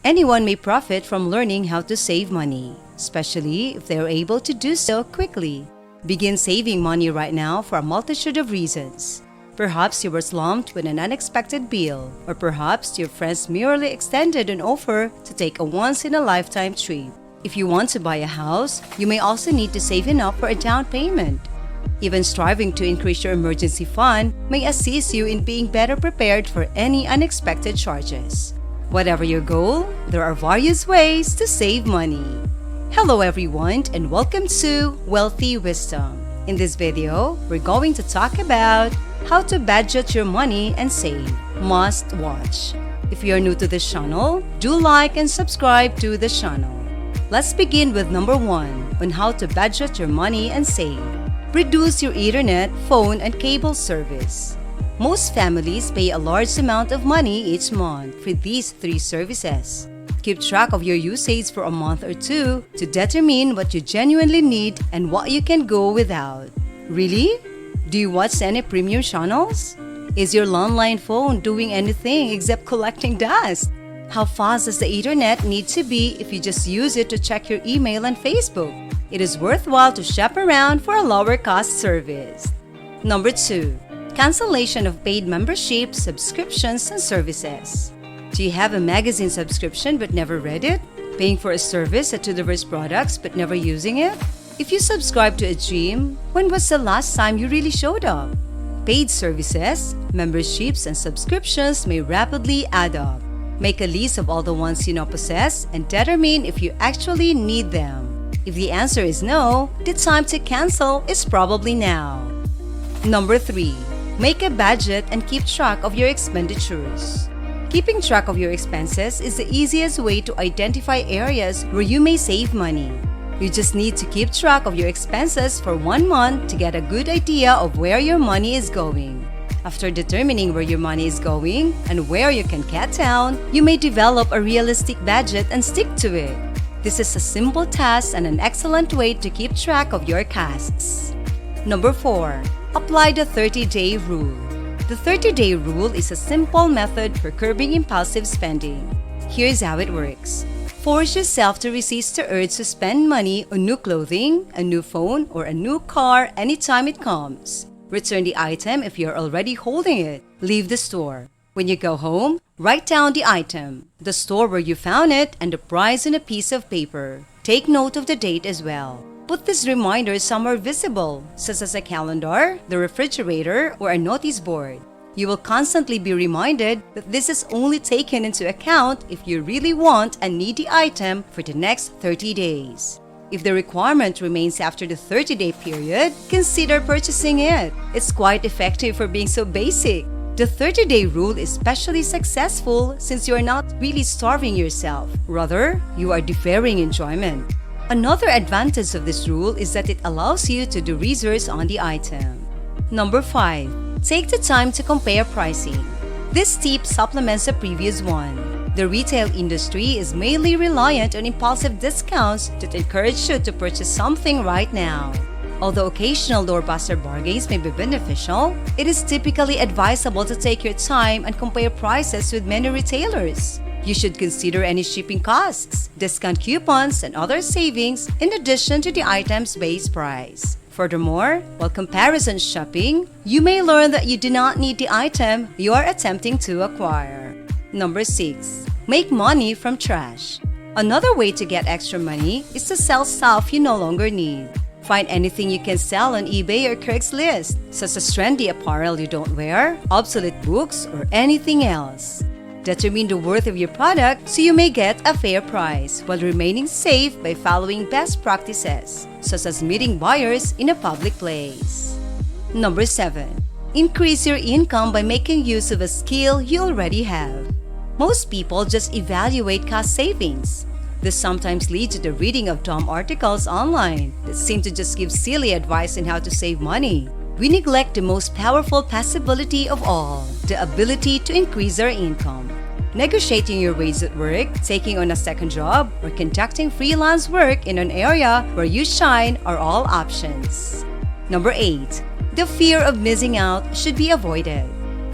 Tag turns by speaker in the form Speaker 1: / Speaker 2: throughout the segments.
Speaker 1: Anyone may profit from learning how to save money, especially if they are able to do so quickly. Begin saving money right now for a multitude of reasons. Perhaps you were slumped with an unexpected bill, or perhaps your friends merely extended an offer to take a once-in-a-lifetime trip. If you want to buy a house, you may also need to save enough for a down payment. Even striving to increase your emergency fund may assist you in being better prepared for any unexpected charges. Whatever your goal, there are various ways to save money. Hello everyone and welcome to Wealthy Wisdom. In this video, we're going to talk about how to budget your money and save. Must watch. If you are new to this channel, do like and subscribe to the channel. Let's begin with number 1 on how to budget your money and save. Reduce your internet, phone, and cable service. Most families pay a large amount of money each month for these 3 services. Keep track of your usage for a month or 2 to determine what you genuinely need and what you can go without. Really? Do you watch any premium channels? Is your landline phone doing anything except collecting dust? How fast does the internet need to be if you just use it to check your email and Facebook? It is worthwhile to shop around for a lower cost service. Number 2. Cancellation of paid membership, subscriptions, and services. Do you have a magazine subscription but never read it? Paying for a service that delivers products but never using it? If you subscribe to a gym, when was the last time you really showed up? Paid services, memberships, and subscriptions may rapidly add up. Make a list of all the ones you now possess and determine if you actually need them. If the answer is no, the time to cancel is probably now. Number 3. Make a budget and keep track of your expenditures. Keeping track of your expenses is the easiest way to identify areas where you may save money. You just need to keep track of your expenses for 1 month to get a good idea of where your money is going. After determining where your money is going and where you can cut down, you may develop a realistic budget and stick to it. This is a simple task and an excellent way to keep track of your costs. Number 4. Apply the 30-day rule. The 30-day rule is a simple method for curbing impulsive spending. Here's how it works. Force yourself to resist the urge to spend money on new clothing, a new phone, or a new car anytime it comes. Return the item if you're already holding it. Leave the store. When you go home, write down the item, the store where you found it, and the price on a piece of paper. Take note of the date as well. Put these reminders somewhere visible, such as a calendar, the refrigerator, or a notice board. You will constantly be reminded that this is only taken into account if you really want and need the item for the next 30 days. If the requirement remains after the 30-day period, consider purchasing it. It's quite effective for being so basic. The 30-day rule is especially successful since you are not really starving yourself. Rather, you are deferring enjoyment. Another advantage of this rule is that it allows you to do research on the item. Number 5. Take the time to compare pricing. This tip supplements the previous one. The retail industry is mainly reliant on impulsive discounts that encourage you to purchase something right now. Although occasional doorbuster bargains may be beneficial, it is typically advisable to take your time and compare prices with many retailers. You should consider any shipping costs, discount coupons, and other savings in addition to the item's base price. Furthermore, while comparison shopping, you may learn that you do not need the item you are attempting to acquire. Number 6. Make money from trash. Another way to get extra money is to sell stuff you no longer need. Find anything you can sell on eBay or Craigslist, such as trendy apparel you don't wear, obsolete books, or anything else. Determine the worth of your product so you may get a fair price while remaining safe by following best practices, such as meeting buyers in a public place. Number 7. Increase your income by making use of a skill you already have. Most people just evaluate cost savings. This sometimes leads to the reading of dumb articles online that seem to just give silly advice on how to save money. We neglect the most powerful possibility of all, the ability to increase our income. Negotiating your wage at work, taking on a second job, or conducting freelance work in an area where you shine are all options. Number 8. The fear of missing out should be avoided.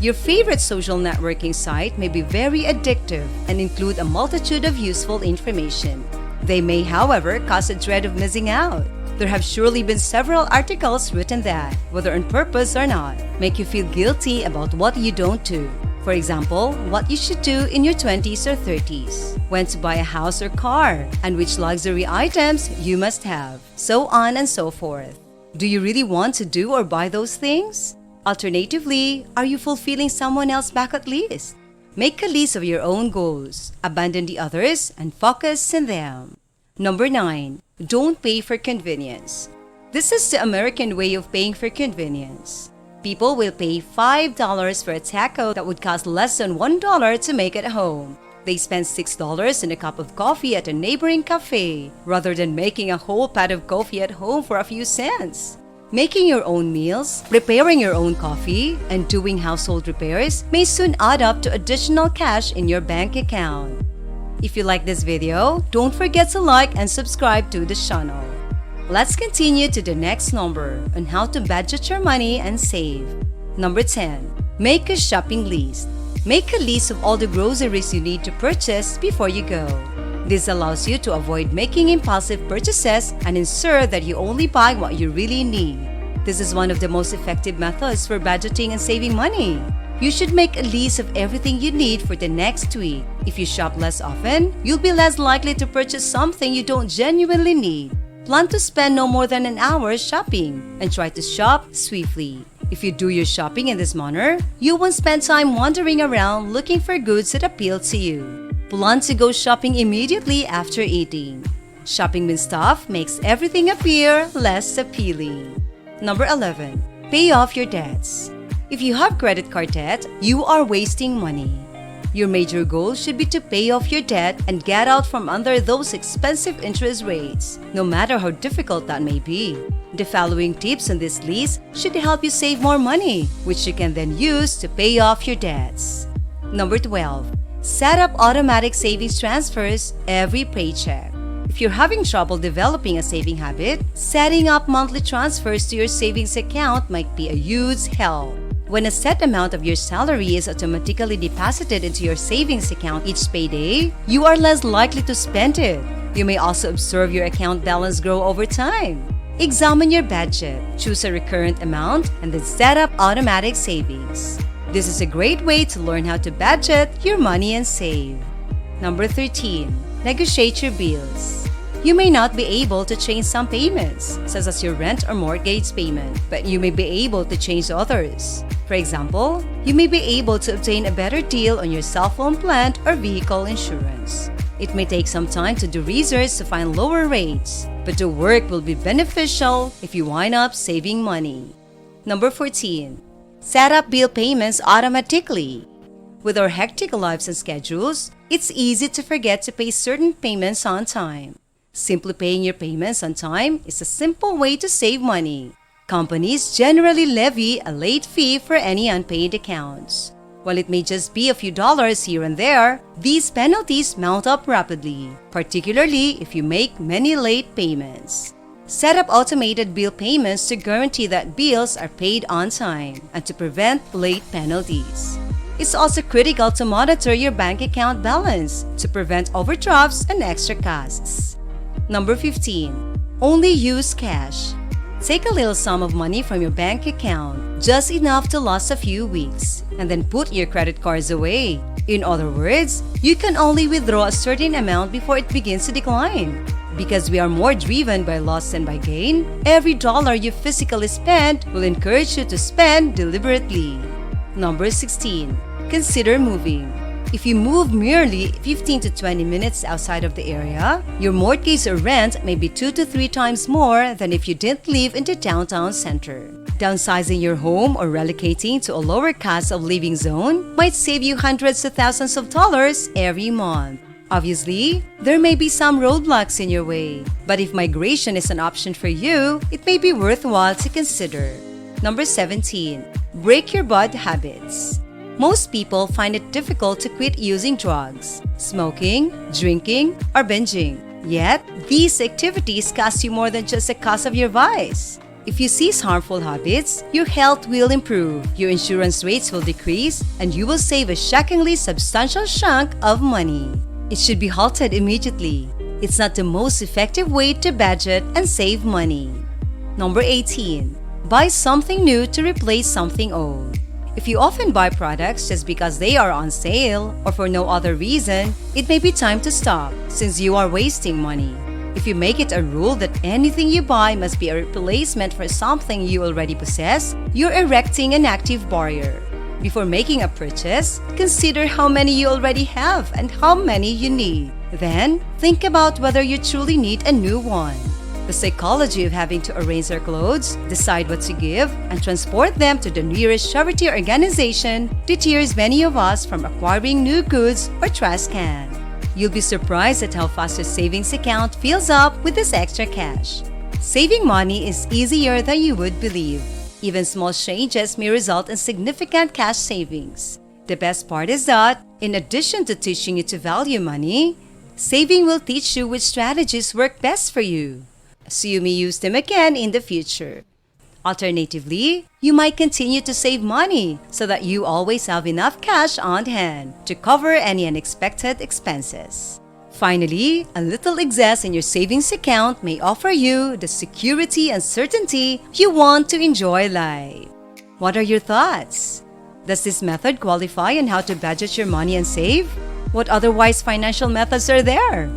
Speaker 1: Your favorite social networking site may be very addictive and include a multitude of useful information. They may, however, cause a dread of missing out. There have surely been several articles written that, whether on purpose or not, make you feel guilty about what you don't do. For example, what you should do in your 20s or 30s, when to buy a house or car, and which luxury items you must have, so on and so forth. Do you really want to do or buy those things? Alternatively, are you fulfilling someone else's bucket list? Make a list of your own goals, abandon the others, and focus on them. Number 9. Don't pay for convenience. This is the American way of paying for convenience. People will pay $5 for a taco that would cost less than $1 to make at home. They spend $6 in a cup of coffee at a neighboring cafe, rather than making a whole pot of coffee at home for a few cents. Making your own meals, preparing your own coffee, and doing household repairs may soon add up to additional cash in your bank account. If you like this video, don't forget to like and subscribe to the channel. Let's continue to the next number on how to budget your money and save. Number 10. Make a shopping list. Make a list of all the groceries you need to purchase before you go. This allows you to avoid making impulsive purchases and ensure that you only buy what you really need. This is one of the most effective methods for budgeting and saving money. You should make a list of everything you need for the next week. If you shop less often, you'll be less likely to purchase something you don't genuinely need. Plan to spend no more than an hour shopping and try to shop swiftly. If you do your shopping in this manner, you won't spend time wandering around looking for goods that appeal to you. Plan to go shopping immediately after eating. Shopping with stuff makes everything appear less appealing. Number 11. Pay off your debts. If you have credit card debt, you are wasting money. Your major goal should be to pay off your debt and get out from under those expensive interest rates, no matter how difficult that may be. The following tips on this list should help you save more money, which you can then use to pay off your debts. Number 12. Set up automatic savings transfers every paycheck. If you're having trouble developing a saving habit, setting up monthly transfers to your savings account might be a huge help. When a set amount of your salary is automatically deposited into your savings account each payday, you are less likely to spend it. You may also observe your account balance grow over time. Examine your budget, choose a recurrent amount, and then set up automatic savings. This is a great way to learn how to budget your money and save. Number 13. Negotiate your bills. You may not be able to change some payments, such as your rent or mortgage payment, but you may be able to change others. For example, you may be able to obtain a better deal on your cell phone plan or vehicle insurance. It may take some time to do research to find lower rates, but the work will be beneficial if you wind up saving money. Number 14. Set up bill payments automatically. With our hectic lives and schedules, it's easy to forget to pay certain payments on time. Simply paying your payments on time is a simple way to save money. Companies generally levy a late fee for any unpaid accounts. While it may just be a few dollars here and there, these penalties mount up rapidly, particularly if you make many late payments. Set up automated bill payments to guarantee that bills are paid on time and to prevent late penalties. It's also critical to monitor your bank account balance to prevent overdrafts and extra costs. Number 15. Only use cash. Take a little sum of money from your bank account, just enough to last a few weeks, and then put your credit cards away. In other words, you can only withdraw a certain amount before it begins to decline. Because we are more driven by loss than by gain, every dollar you physically spend will encourage you to spend deliberately. Number 16. Consider moving. If you move merely 15 to 20 minutes outside of the area, your mortgage or rent may be 2 to 3 times more than if you didn't live in the downtown center. Downsizing your home or relocating to a lower cost of living zone might save you hundreds to thousands of dollars every month. Obviously, there may be some roadblocks in your way, but if migration is an option for you, it may be worthwhile to consider. Number 17. Break your bad habits. Most people find it difficult to quit using drugs, smoking, drinking, or binging. Yet, these activities cost you more than just the cost of your vice. If you cease harmful habits, your health will improve, your insurance rates will decrease, and you will save a shockingly substantial chunk of money. It should be halted immediately. It's not the most effective way to budget and save money. Number 18. Buy something new to replace something old. If you often buy products just because they are on sale or for no other reason, it may be time to stop since you are wasting money. If you make it a rule that anything you buy must be a replacement for something you already possess, you're erecting an active barrier. Before making a purchase, consider how many you already have and how many you need. Then, think about whether you truly need a new one. The psychology of having to arrange our clothes, decide what to give, and transport them to the nearest charity organization deters many of us from acquiring new goods or trash can. You'll be surprised at how fast your savings account fills up with this extra cash. Saving money is easier than you would believe. Even small changes may result in significant cash savings. The best part is that, in addition to teaching you to value money, saving will teach you which strategies work best for you, so you may use them again in the future. Alternatively, you might continue to save money so that you always have enough cash on hand to cover any unexpected expenses. Finally, a little excess in your savings account may offer you the security and certainty you want to enjoy life. What are your thoughts? Does this method qualify on how to budget your money and save? What otherwise financial methods are there?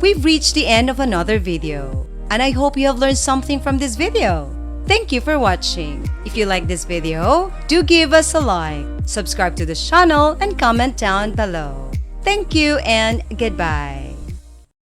Speaker 1: We've reached the end of another video, and I hope you have learned something from this video. Thank you for watching. If you like this video, do give us a like, subscribe to this channel, and comment down below. Thank you and goodbye.